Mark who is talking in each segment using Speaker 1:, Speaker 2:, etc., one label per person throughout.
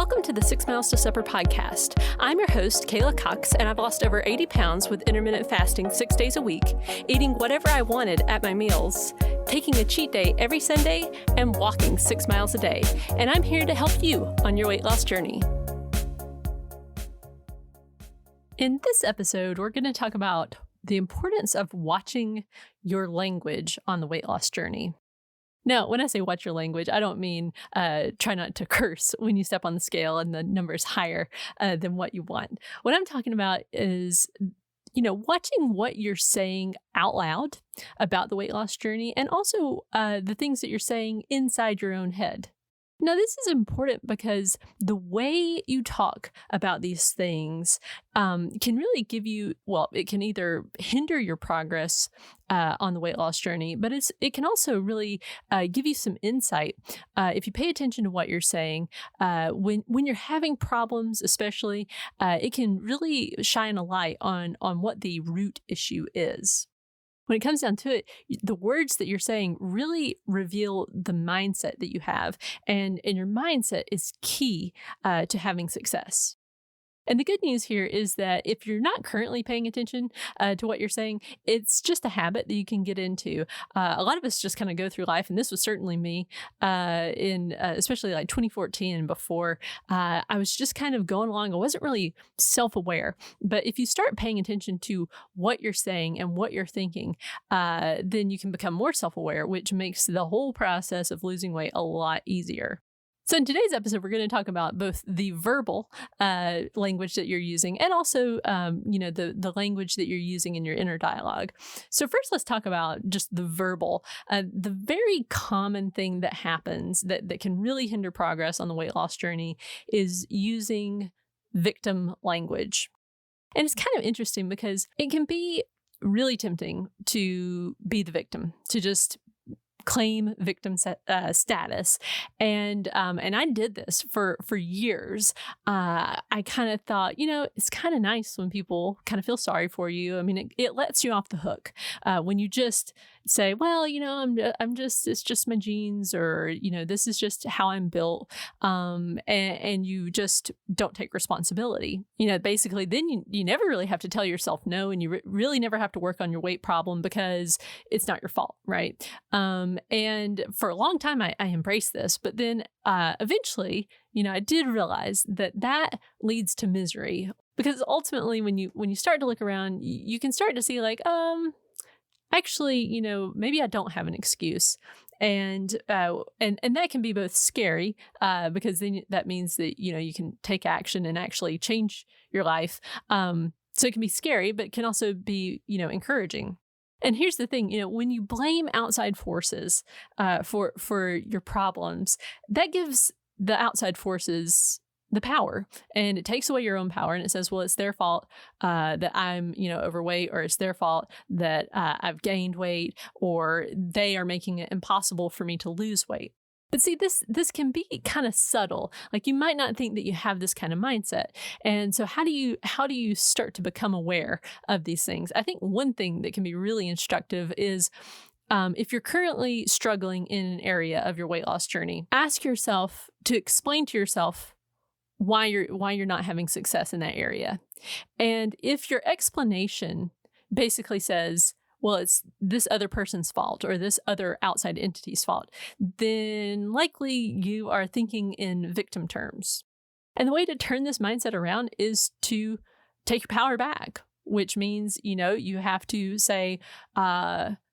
Speaker 1: Welcome to the 6 Miles to Supper podcast. I'm your host, Kayla Cox, and I've lost over 80 pounds with intermittent fasting 6 days a week, eating whatever I wanted at my meals, taking a cheat day every Sunday, and walking 6 miles a day. And I'm here to help you on your weight loss journey. In this episode, we're going to talk about the importance of watching your language on the weight loss journey. Now, when I say watch your language, I don't mean try not to curse when you step on the scale and the number is higher than what you want. What I'm talking about is, watching what you're saying out loud about the weight loss journey and also the things that you're saying inside your own head. Now, this is important because the way you talk about these things can really give you, it can either hinder your progress on the weight loss journey, but it can also really give you some insight. If you pay attention to what you're saying, when you're having problems, especially, it can really shine a light on what the root issue is. When it comes down to it, the words that you're saying really reveal the mindset that you have, and your mindset is key to having success. And the good news here is that if you're not currently paying attention to what you're saying, it's just a habit that you can get into. A lot of us just kind of go through life, and this was certainly me in especially like 2014 and before. I was just kind of going along. I wasn't really self-aware. But if you start paying attention to what you're saying and what you're thinking, then you can become more self-aware, which makes the whole process of losing weight a lot easier. So in today's episode, we're going to talk about both the verbal language that you're using and also, the language that you're using in your inner dialogue. So first, let's talk about just the verbal. The very common thing that happens that can really hinder progress on the weight loss journey is using victim language. And it's kind of interesting because it can be really tempting to be the victim, to just claim victim status. And I did this for years. I kind of thought, it's kind of nice when people kind of feel sorry for you. I mean, it lets you off the hook when you just say, well, it's just my genes, or, this is just how I'm built. And you just don't take responsibility. Basically, then you never really have to tell yourself no, and you really never have to work on your weight problem because it's not your fault, right? And for a long time, I embraced this, but then eventually, I did realize that leads to misery, because ultimately, when you start to look around, you can start to see like, actually, maybe I don't have an excuse. And that can be both scary because then that means that, you can take action and actually change your life. So it can be scary, but it can also be, encouraging. And here's the thing, when you blame outside forces for your problems, that gives the outside forces the power, and it takes away your own power. And it says, well, it's their fault that I'm, overweight, or it's their fault that I've gained weight, or they are making it impossible for me to lose weight. But see, this can be kind of subtle. Like, you might not think that you have this kind of mindset. And so how do you start to become aware of these things? I think one thing that can be really instructive is if you're currently struggling in an area of your weight loss journey, ask yourself to explain to yourself why you're not having success in that area. And if your explanation basically says, well, it's this other person's fault or this other outside entity's fault, then likely you are thinking in victim terms. And the way to turn this mindset around is to take your power back, which means, you have to say,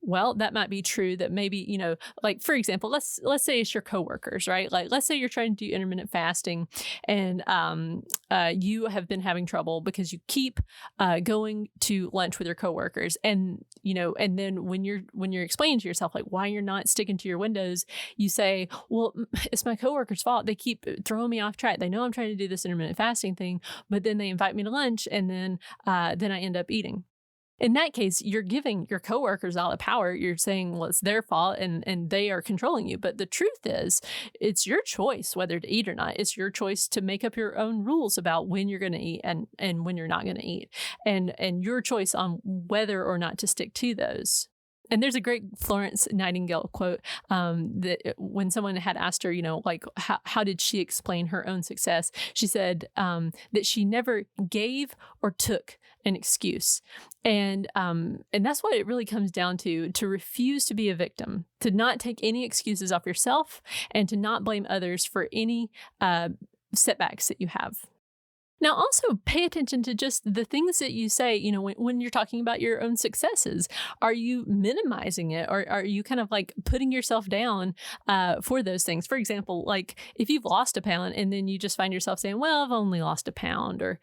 Speaker 1: well, that might be true that maybe, like, for example, let's say it's your coworkers, right? Like, let's say you're trying to do intermittent fasting and you have been having trouble because you keep going to lunch with your coworkers. And, and then when you're explaining to yourself, like, why you're not sticking to your windows, you say, well, it's my coworkers' fault. They keep throwing me off track. They know I'm trying to do this intermittent fasting thing, but then they invite me to lunch, and then I end up eating. In that case, you're giving your coworkers all the power. You're saying, well, it's their fault and they are controlling you. But the truth is, it's your choice whether to eat or not. It's your choice to make up your own rules about when you're going to eat and when you're not going to eat, and your choice on whether or not to stick to those. And there's a great Florence Nightingale quote that when someone had asked her, like, how did she explain her own success? She said that she never gave or took an excuse. And that's what it really comes down to refuse to be a victim, to not take any excuses off yourself, and to not blame others for any setbacks that you have. Now, also pay attention to just the things that you say, when you're talking about your own successes. Are you minimizing it, or are you kind of like putting yourself down for those things? For example, like if you've lost a pound and then you just find yourself saying, well, I've only lost a pound, or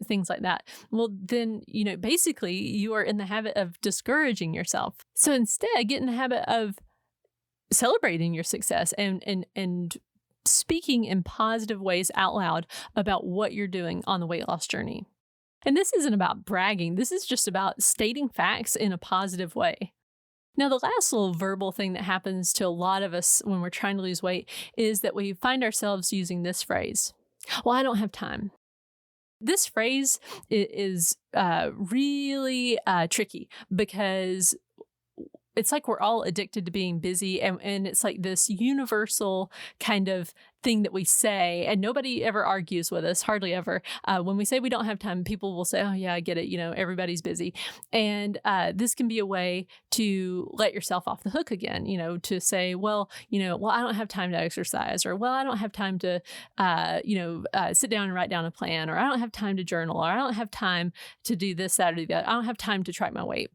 Speaker 1: things like that. Well, then, basically you are in the habit of discouraging yourself. So instead, get in the habit of celebrating your success and speaking in positive ways out loud about what you're doing on the weight loss journey. And this isn't about bragging. This is just about stating facts in a positive way. Now, the last little verbal thing that happens to a lot of us when we're trying to lose weight is that we find ourselves using this phrase, well, I don't have time. This phrase is really tricky because it's like we're all addicted to being busy, and it's like this universal kind of thing that we say, and nobody ever argues with us, hardly ever. When we say we don't have time, people will say, oh yeah, I get it, everybody's busy. And this can be a way to let yourself off the hook again, to say, well, I don't have time to exercise, or well, I don't have time to, sit down and write down a plan, or I don't have time to journal, or I don't have time to do this, that, or that. I don't have time to track my weight.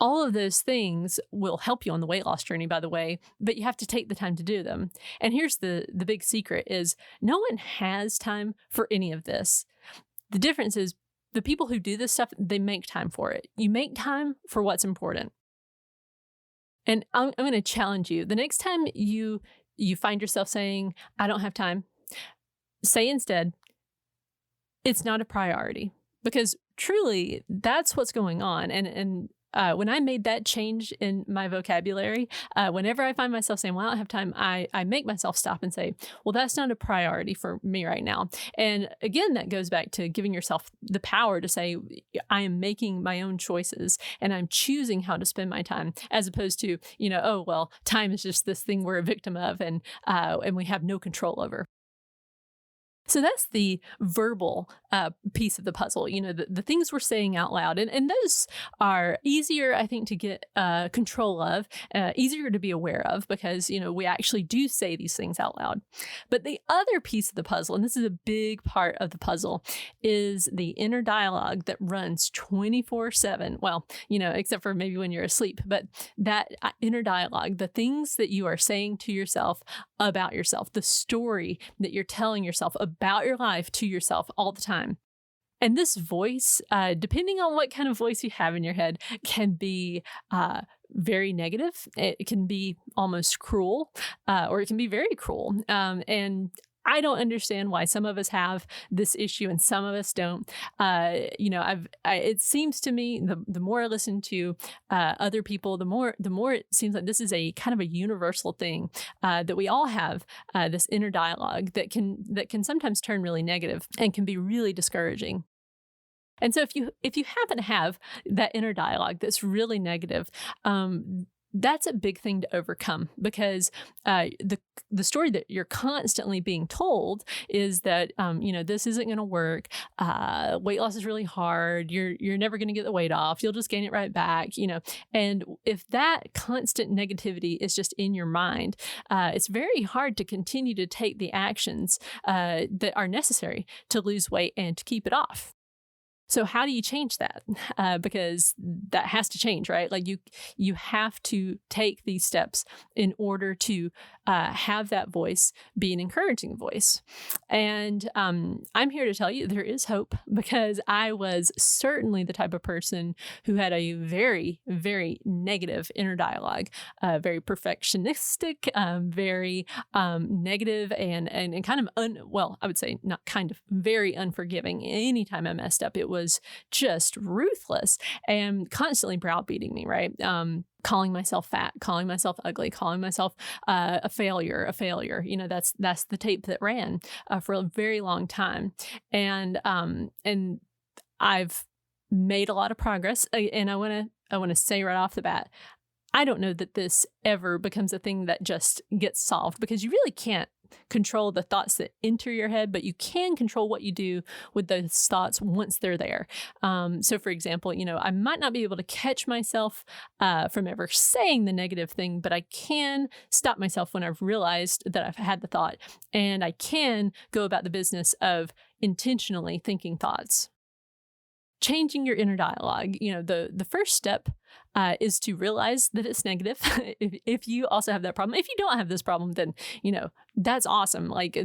Speaker 1: All of those things will help you on the weight loss journey, by the way, but you have to take the time to do them. And here's the big secret is no one has time for any of this. The difference is the people who do this stuff, they make time for it. You make time for what's important. And I'm going to challenge you. The next time you find yourself saying, I don't have time, say instead, it's not a priority. Because truly, that's what's going on. And when I made that change in my vocabulary, whenever I find myself saying, well, I don't have time, I make myself stop and say, well, that's not a priority for me right now. And again, that goes back to giving yourself the power to say, I am making my own choices and I'm choosing how to spend my time, as opposed to, oh, well, time is just this thing we're a victim of and we have no control over. So that's the verbal piece of the puzzle, the things we're saying out loud. And those are easier, I think, to get control of, easier to be aware of because, we actually do say these things out loud. But the other piece of the puzzle, and this is a big part of the puzzle, is the inner dialogue that runs 24/7. Well, except for maybe when you're asleep, but that inner dialogue, the things that you are saying to yourself about yourself, the story that you're telling yourself about your life to yourself all the time. And this voice, depending on what kind of voice you have in your head, can be very negative. It can be almost cruel, or it can be very cruel. And I don't understand why some of us have this issue and some of us don't. It seems to me the more I listen to other people, the more it seems like this is a kind of a universal thing that we all have this inner dialogue that can sometimes turn really negative and can be really discouraging. And so if you happen to have that inner dialogue that's really negative, that's a big thing to overcome because the story that you're constantly being told is that this isn't going to work. Weight loss is really hard. You're never going to get the weight off. You'll just gain it right back. And if that constant negativity is just in your mind, it's very hard to continue to take the actions that are necessary to lose weight and to keep it off. So how do you change that? Because that has to change, right? Like you have to take these steps in order to have that voice be an encouraging voice. And I'm here to tell you there is hope because I was certainly the type of person who had a very, very negative inner dialogue, very perfectionistic, very negative and kind of, I would say not kind of, very unforgiving. Anytime I messed up, it was just ruthless and constantly browbeating me, right? Calling myself fat, calling myself ugly, calling myself a failure. That's the tape that ran for a very long time. And I've made a lot of progress. And I want to say right off the bat, I don't know that this ever becomes a thing that just gets solved, because you really can't control the thoughts that enter your head, but you can control what you do with those thoughts once they're there. So for example, I might not be able to catch myself from ever saying the negative thing, but I can stop myself when I've realized that I've had the thought, and I can go about the business of intentionally thinking thoughts. Changing your inner dialogue. The first step is to realize that it's negative. if you also have that problem, if you don't have this problem, then, that's awesome. Like,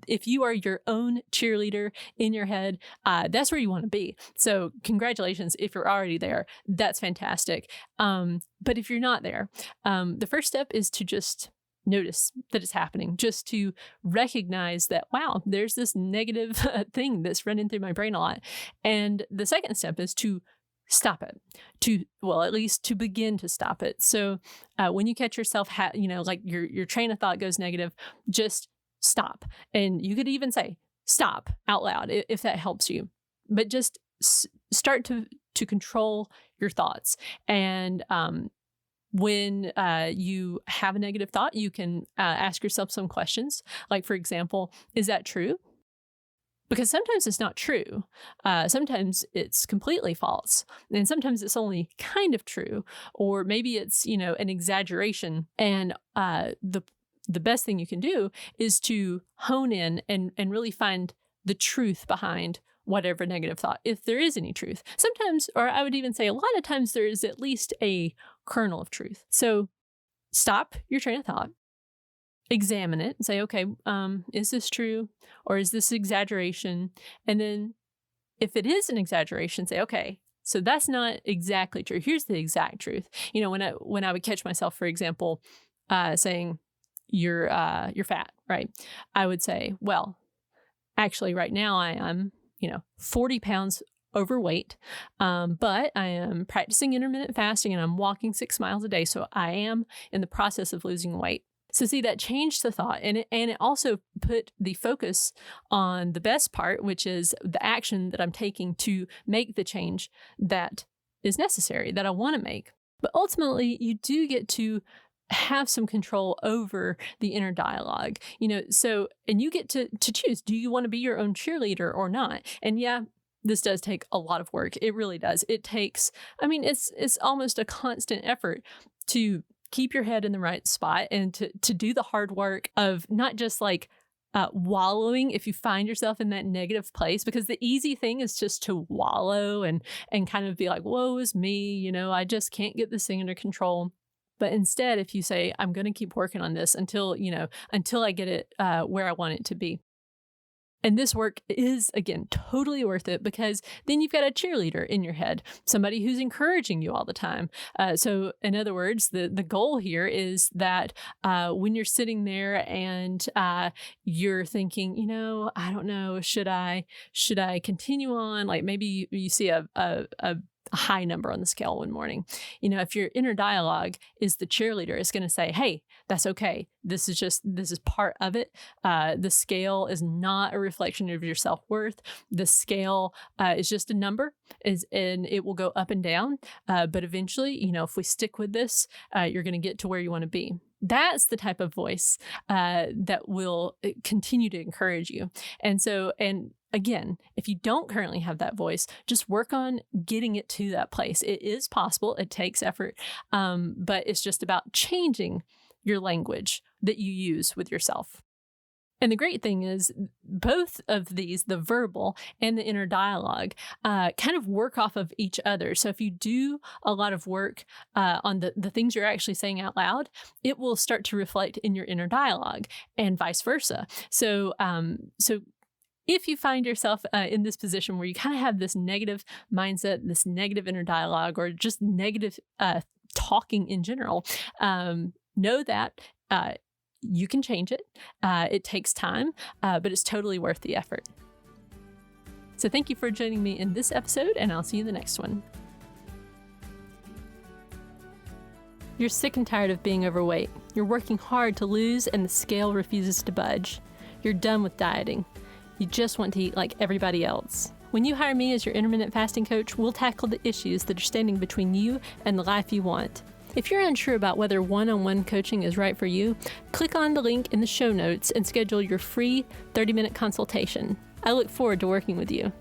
Speaker 1: if you are your own cheerleader in your head, that's where you want to be. So congratulations. If you're already there, that's fantastic. But if you're not there, the first step is to just notice that it's happening, just to recognize that, wow, there's this negative thing that's running through my brain a lot. And the second step is to stop it, at least to begin to stop it. So when you catch yourself, like your train of thought goes negative, just stop. And you could even say stop out loud if that helps you, but just start to control your thoughts. And when you have a negative thought, you can ask yourself some questions. Like, for example, is that true? Because sometimes it's not true. Sometimes it's completely false. And sometimes it's only kind of true. Or maybe it's, an exaggeration. And the best thing you can do is to hone in and really find the truth behind whatever negative thought, if there is any truth. Sometimes, or I would even say a lot of times, there is at least a kernel of truth. So stop your train of thought, examine it and say, okay, is this true or is this exaggeration? And then if it is an exaggeration, say, okay, so that's not exactly true. Here's the exact truth. When I would catch myself, for example, saying you're fat, right? I would say, well, actually right now I am 40 pounds overweight, but I am practicing intermittent fasting and I'm walking 6 miles a day. So I am in the process of losing weight. So see, that changed the thought, and it also put the focus on the best part, which is the action that I'm taking to make the change that is necessary, that I want to make. But ultimately, you do get to have some control over the inner dialogue, and you get to choose, do you want to be your own cheerleader or not? And yeah, this does take a lot of work. It really does. It takes, it's almost a constant effort to keep your head in the right spot and to do the hard work of not just like wallowing if you find yourself in that negative place, because the easy thing is just to wallow and kind of be like, woe is me, I just can't get this thing under control. But instead, if you say, I'm going to keep working on this until I get it where I want it to be. And this work is, again, totally worth it, because then you've got a cheerleader in your head, somebody who's encouraging you all the time. So in other words, the goal here is that when you're sitting there and you're thinking, I don't know, should I continue on? Like maybe you see a high number on the scale one morning. If your inner dialogue is the cheerleader, it's going to say, hey, that's okay. This is part of it. The scale is not a reflection of your self-worth. The scale is just a number, and it will go up and down. But eventually, if we stick with this, you're going to get to where you want to be. That's the type of voice that will continue to encourage you. And again, if you don't currently have that voice, just work on getting it to that place. It is possible. It takes effort, but it's just about changing your language that you use with yourself. And the great thing is both of these, the verbal and the inner dialogue, kind of work off of each other. So if you do a lot of work on the things you're actually saying out loud, it will start to reflect in your inner dialogue and vice versa. So if you find yourself in this position where you kind of have this negative mindset, this negative inner dialogue, or just negative talking in general, know that you can change it. It takes time, but it's totally worth the effort. So thank you for joining me in this episode, and I'll see you in the next one. You're sick and tired of being overweight. You're working hard to lose, and the scale refuses to budge. You're done with dieting. You just want to eat like everybody else. When you hire me as your intermittent fasting coach, we'll tackle the issues that are standing between you and the life you want. If you're unsure about whether one-on-one coaching is right for you, click on the link in the show notes and schedule your free 30-minute consultation. I look forward to working with you.